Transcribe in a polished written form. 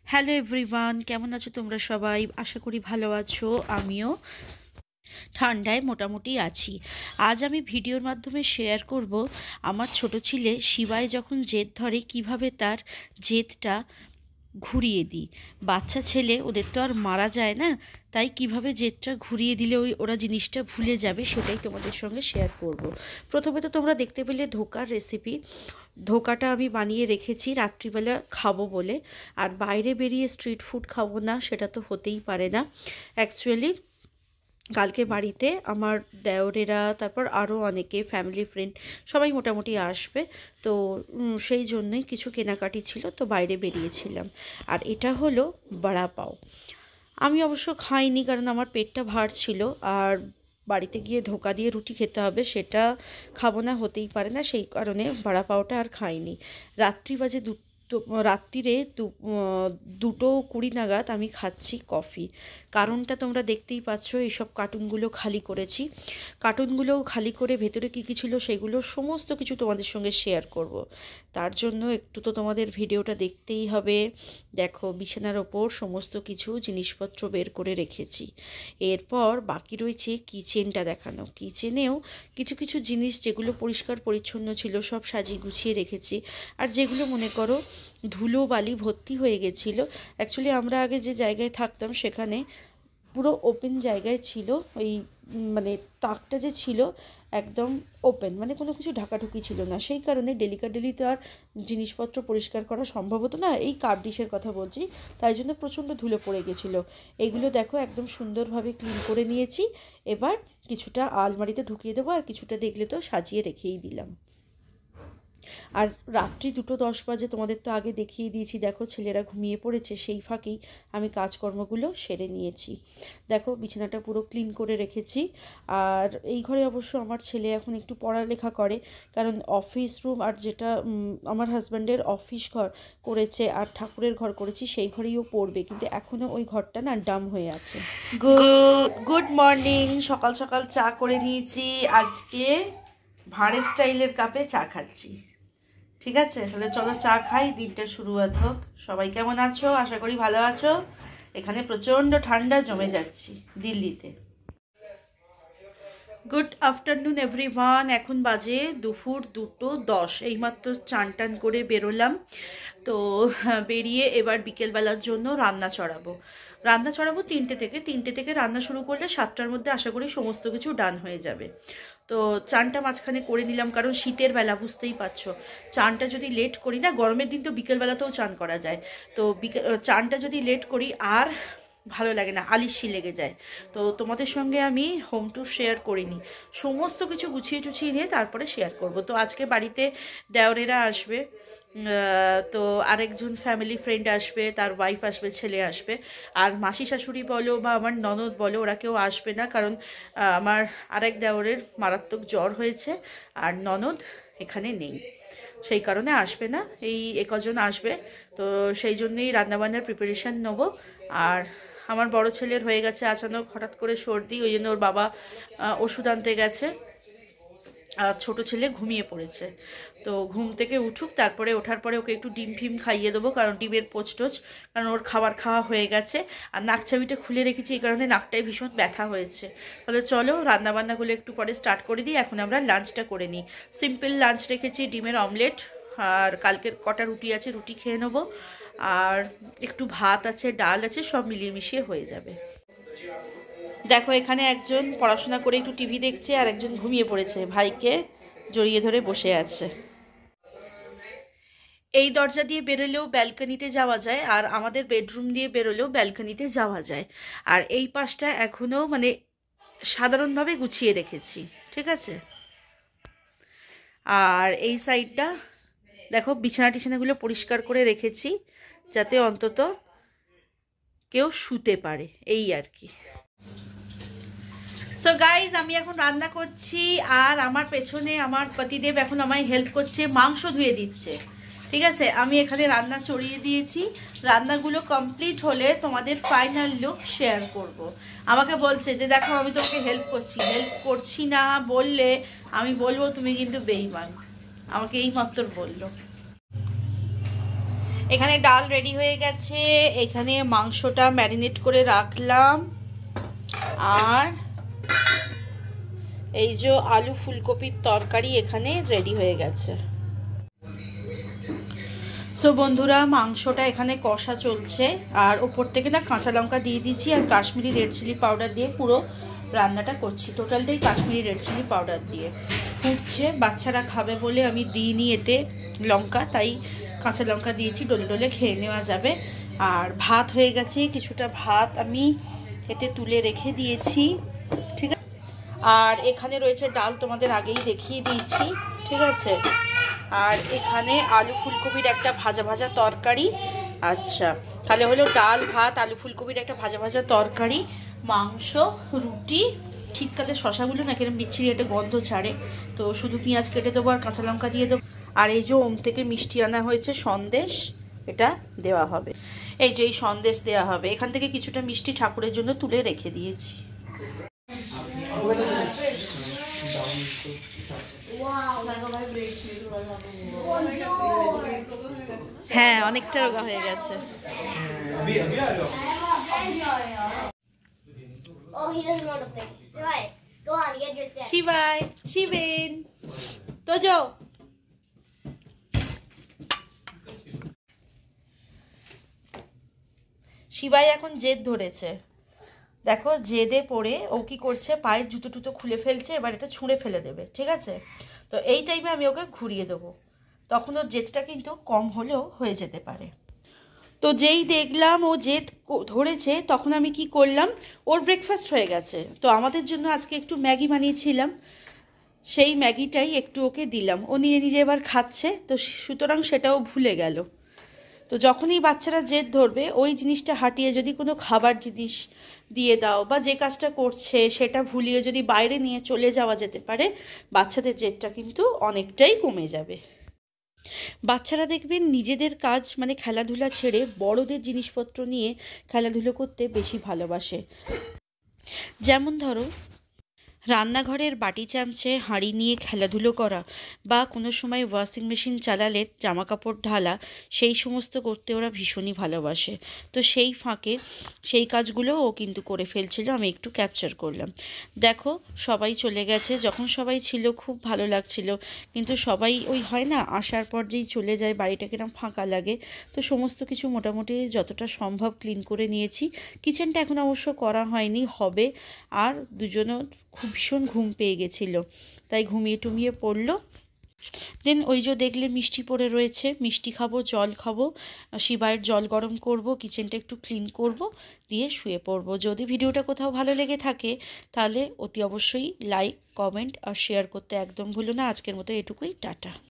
Hello everyone, কেমন আছো তোমরা সবাই? আশা করি ভালো আছো। আমিও ঠান্ডায় মোটামুটি আছি। আজ আমি ভিডিওর মাধ্যমে শেয়ার করব আমার ছোট ছেলে শিবায় যখন জেদ ধরে কিভাবে তার জেদটা ঘুরিয়ে দিই। বাচ্চা ছেলে, ওদের তো আর মারা যায় না, তাই কিভাবে জেদটা ঘুরিয়ে দিলে ওরা জিনিসটা ভুলে যাবে সেটাই তোমাদের সঙ্গে শেয়ার করব। প্রথমে তো তোমরা দেখতে পেলে ধোকার রেসিপি। ধোকাটা আমি বানিয়ে রেখেছি রাত্রিবেলা খাবো বলে। আর বাইরে বেরিয়ে স্ট্রিট ফুড খাবো না সেটা তো হতেই পারে না। অ্যাকচুয়ালি কালকে বাড়িতে আমার দেওরেরা, তারপর আরও অনেকে ফ্যামিলি ফ্রেন্ড সবাই মোটামুটি আসবে। তো সেই জন্যই কিছু কেনাকাটি ছিল, তো বাইরে বেরিয়েছিলাম। আর এটা হলো বড়া পাও। আমি অবশ্য খাইনি কারণ আমার পেটটা ভার ছিল, আর বাড়িতে গিয়ে ধোকা দিয়ে রুটি খেতে হবে, সেটা খাবো না, হতেই পারে না, সেই কারণে বড়া পাওটা আর খাইনি। রাত্রি বাজে রাত্রিরে 2:20 নাগাদ আমি খাচ্ছি কফি। কারণটা তোমরা দেখতেই পাচ্ছ, এইসব কার্টুনগুলো খালি করেছি। কার্টুনগুলো খালি করে ভেতরে কী কী ছিল সেগুলো সমস্ত কিছু তোমাদের সঙ্গে শেয়ার করব। তার জন্য একটু তো তোমাদের ভিডিওটা দেখতেই হবে। দেখো, বিছানার ওপর সমস্ত কিছু জিনিসপত্র বের করে রেখেছি। এরপর বাকি রয়েছে কিচেনটা দেখানো। কিচেনেও কিছু কিছু জিনিস যেগুলো পরিষ্কার পরিচ্ছন্ন ছিল সব সাজিয়ে গুছিয়ে রেখেছি। আর যেগুলো মনে করো ধুলো বালি ভর্তি হয়ে গেছিলো। অ্যাকচুয়ালি আমরা আগে যে জায়গায় থাকতাম সেখানে পুরো ওপেন জায়গায় ছিল। ওই মানে তাকটা যে ছিল একদম ওপেন, মানে কোনো কিছু ঢাকাঢুকি ছিল না। সেই কারণে ডেলি তো আর জিনিসপত্র পরিষ্কার করা সম্ভব হতো না। এই কাপ ডিশের কথা বলছি, তাই জন্য প্রচণ্ড ধুলো পড়ে গেছিলো। এইগুলো দেখো একদম সুন্দরভাবে ক্লিন করে নিয়েছি। এবার কিছুটা আলমারিতে ঢুকিয়ে দেবো, আর কিছুটা দেখলে তো সাজিয়ে রেখেই দিলাম। আর রাত্রি 2:10 বাজে, তোমাদের তো আগে দেখিয়ে দিয়েছি। দেখো ছেলেরা ঘুমিয়ে পড়েছে, সেই ফাঁকেই আমি কাজকর্মগুলো সেরে নিয়েছি। দেখো বিছানাটা পুরো ক্লিন করে রেখেছি। আর এই ঘরে অবশ্য আমার ছেলে এখন একটু পড়ালেখা করে, কারণ অফিস রুম আর যেটা আমার হাজব্যান্ডের অফিস ঘর করেছে আর ঠাকুরের ঘর করেছি সেই ঘরেই ও পড়বে, কিন্তু এখনও ওই ঘরটা না ডাম হয়ে আছে। Good morning. সকাল সকাল চা করে নিয়েছি। আজকে ভাঁড়ে স্টাইলের কাপে চা খাচ্ছি। ঠিক আছে, তাহলে চলো চা খাই, দিনটা শুরুয়াত হোক। সবাই কেমন আছো? আশা করি ভালো আছো। এখানে প্রচণ্ড ঠান্ডা জমে যাচ্ছি দিল্লিতে। Good afternoon everyone. এখন বাজে দুপুর 2:10। এইমাত্র চান টান করে বেরোলাম। তো বেরিয়ে এবার বিকেলবেলার জন্য রান্না চড়াবো 3টে থেকে রান্না শুরু করলে 7টার মধ্যে আশা করি সমস্ত কিছু ডান হয়ে যাবে। তো চানটা মাঝখানে করে নিলাম, কারণ শীতের বেলা বুঝতেই পারছো, চানটা যদি লেট করি না, গরমের দিন তো বিকেলবেলাতেও চান করা যায়, তো চানটা যদি লেট করি আর ভালো লাগে না, আলিশি লেগে যায়। তো তোমাদের সঙ্গে আমি হোম ট্যুর শেয়ার করিনি, সমস্ত কিছু গুছিয়ে টুছিয়ে নিয়ে তারপরে শেয়ার করব। তো আজকে বাড়িতে দেওরেরা আসবে, তো আরেকজন ফ্যামিলি ফ্রেন্ড আসবে, তার ওয়াইফ আসবে, ছেলে আসবে। আর মাসি শাশুড়ি বলো বা আমার ননদ বলো, ওরা কেউ আসবে না, কারণ আমার আরেক দেওরের মারাত্মক জ্বর হয়েছে আর ননদ এখানে নেই, সেই কারণে আসবে না। এই একজন আসবে, তো সেই জন্যই রান্নাবান্নার প্রিপারেশান নেবো। আর আমার বড় ছেলের হয়ে গেছে আচানক হঠাৎ করে সর্দি, ওই জন্য ওর বাবা ওষুধ আনতে গেছে। আর ছোটো ছেলে ঘুমিয়ে পড়েছে, তো ঘুম থেকে উঠুক, তারপরে ওঠার পরে ওকে একটু ডিম ফিম খাইয়ে দেবো, কারণ ডিমের পোচটোচ, কারণ ওর খাবার খাওয়া হয়ে গেছে। আর নাক চাবিটা খুলে রেখেছি, এই কারণে নাকটায় ভীষণ ব্যথা হয়েছে। তাহলে চলো রান্নাবান্নাগুলো একটু পরে স্টার্ট করে দিই। এখন আমরা লাঞ্চটা করে নিই। সিম্পল লাঞ্চ রেখেছি, ডিমের অমলেট, আর কালকের কটা রুটি আছে, রুটি খেয়ে নেবো, আর একটু ভাত আছে, ডাল আছে, সব মিলিয়ে মিশিয়ে হয়ে যাবে। দেখো এখানে একজন পড়াশোনা করে একটু টিভি দেখছে, আর একজন ঘুমিয়ে পড়েছে, ভাইকে জড়িয়ে ধরে বসে আছে। এই দরজা দিয়ে বেরোলেও ব্যালকনিতে যাওয়া যায়, আর আমাদের বেডরুম দিয়ে বেরোলেও ব্যালকনিতে যাওয়া যায়। আর এই পাশটা এখনও মানে সাধারণভাবে গুছিয়ে রেখেছি, ঠিক আছে। আর এই সাইডটা দেখো বিছানাগুলো পরিষ্কার করে রেখেছি, যাতে অন্তত কেউ শুতে পারে, এই আর কি। সো গাইজ, আমি এখন রান্না করছি, আর আমার পেছনে আমার পতিদেব এখন আমায় হেল্প করছে, মাংস ধুয়ে দিচ্ছে। ঠিক আছে, আমি এখানে রান্না চড়িয়ে দিয়েছি। রান্নাগুলো কমপ্লিট হলে তোমাদের ফাইনাল লুক শেয়ার করব। আমাকে বলছে যে দেখো আমি তোমাকে হেল্প করছি না বললে আমি বলবো তুমি কিন্তু বেঈমান, আমাকে এই মাত্র বললো। এখানে ডাল রেডি হয়ে গেছে, এখানে মাংসটা ম্যারিনেট করে রাখলাম, আর এই যে আলু ফুলকপির তরকারি এখানে রেডি হয়ে গেছে। সো বন্ধুরা, মাংসটা এখানে কষা চলছে, আর ওপর থেকে না কাঁচা লঙ্কা দিয়ে দিচ্ছি আর কাশ্মীরি রেড চিলি পাউডার দিয়ে পুরো রান্নাটা করছি। টোটালটাই কাশ্মীরি রেড চিলি পাউডার দিয়ে ফুটছে। বাচ্চারা খাবে বলে আমি দিইনি এতে লঙ্কা, তাই কাঁচা লঙ্কা দিয়েছি, ডলে ডলে খেয়ে নেওয়া যাবে। আর ভাত হয়ে গেছে, কিছুটা ভাত আমি এতে তুলে রেখে দিয়েছি, ঠিক আছে। আর এখানে রয়েছে ডাল, তোমাদের আগেই দেখিয়ে দিয়েছি, ঠিক আছে। আর এখানে আলু ফুলকপির একটা ভাজা ভাজা তরকারি। আচ্ছা, তাহলে হলো ডাল, ভাত, আলু ফুলকপির একটা ভাজা ভাজা তরকারি, মাংস, রুটি। শীতকালে শশাগুলো না কিরম বিচ্ছিরি একটা গন্ধ ছাড়ে, তো শুধু পেঁয়াজ কেটে দেবো আর কাঁচা লঙ্কা দিয়ে দেবো। আর এই যে ওম থেকে মিষ্টি আনা হয়েছে, সন্দেশ, এটা দেওয়া হবে। এই যে এই সন্দেশ দেওয়া হবে। এখান থেকে কিছুটা মিষ্টি ঠাকুরের জন্য তুলে রেখে দিয়েছি। হ্যাঁ, অনেকটা রোগা হয়ে গেছে। শিবাই, শিবেন তো যাও। শিবাই এখন জেদ ধরেছে, দেখো জেদে পড়ে ও কি করছে, পায়ের জুতো টুতো খুলে ফেলছে, এবার এটা ছুঁড়ে ফেলে দেবে, ঠিক আছে। তো এই টাইমে আমি ওকে ঘুরিয়ে দেবো, তখন ওর জেদটা কিন্তু কম হলেও হয়ে যেতে পারে। তো যেই দেখলাম ও জেদ ধরেছে, তখন আমি কি করলাম, ওর ব্রেকফাস্ট হয়ে গেছে, তো আমাদের জন্য আজকে একটু ম্যাগি বানিয়েছিলাম, সেই ম্যাগিটাই একটু ওকে দিলাম। ও নিজে নিজে এবার খাচ্ছে, তো সুতরাং সেটাও ভুলে গেল। তো যখনই বাচ্চারা জেদ ধরবে, ওই জিনিসটা হাঁটিয়ে যদি কোনো খাবার জিনিস দিয়ে দাও, বা যে কাজটা করছে সেটা ভুলিয়ে যদি বাইরে নিয়ে চলে যাওয়া যেতে পারে, বাচ্চাদের জেদটা কিন্তু অনেকটাই কমে যাবে। বাচ্চারা দেখবেন নিজেদের কাজ মানে খেলাধুলা ছেড়ে বড়দের জিনিসপত্র নিয়ে খেলাধুলো করতে বেশি ভালোবাসে। যেমন ধরো, রান্নাঘরের বাটি চামচে হাঁড়ি নিয়ে খেলাধুলো করা, বা কোনো সময় ওয়াশিং মেশিন চালালে জামা কাপড় ঢালা, সেই সমস্ত করতে ওরা ভীষণই ভালোবাসে। তো সেই ফাঁকে সেই কাজগুলো ও কিন্তু করে ফেলছিল, আমি একটু ক্যাপচার করলাম। দেখো সবাই চলে গেছে, যখন সবাই ছিল খুব ভালো লাগছিল, কিন্তু সবাই ওই হয় না, আসার পর যেই চলে যায় বাড়িটা কিরম ফাঁকা লাগে। তো সমস্ত কিছু মোটামুটি যতটা সম্ভব ক্লিন করে নিয়েছি। কিচেনটা এখন অবশ্য করা হয়নি, হবে। আর দুজনও খুব ভীষণ ঘুম পেয়ে গেছিলো, তাই ঘুমিয়ে টুমিয়ে পড়লো। দেন ওই যে দেখলে মিষ্টি পড়ে রয়েছে, মিষ্টি খাবো, জল খাবো, শিবায়ের জল গরম করব, কিচেনটা একটু ক্লিন করব, দিয়ে শুয়ে পড়বো। যদি ভিডিওটা কোথাও ভালো লেগে থাকে তাহলে অতি অবশ্যই লাইক, কমেন্ট আর শেয়ার করতে একদম ভুলো না। আজকের মতো এটুকুই, টাটা।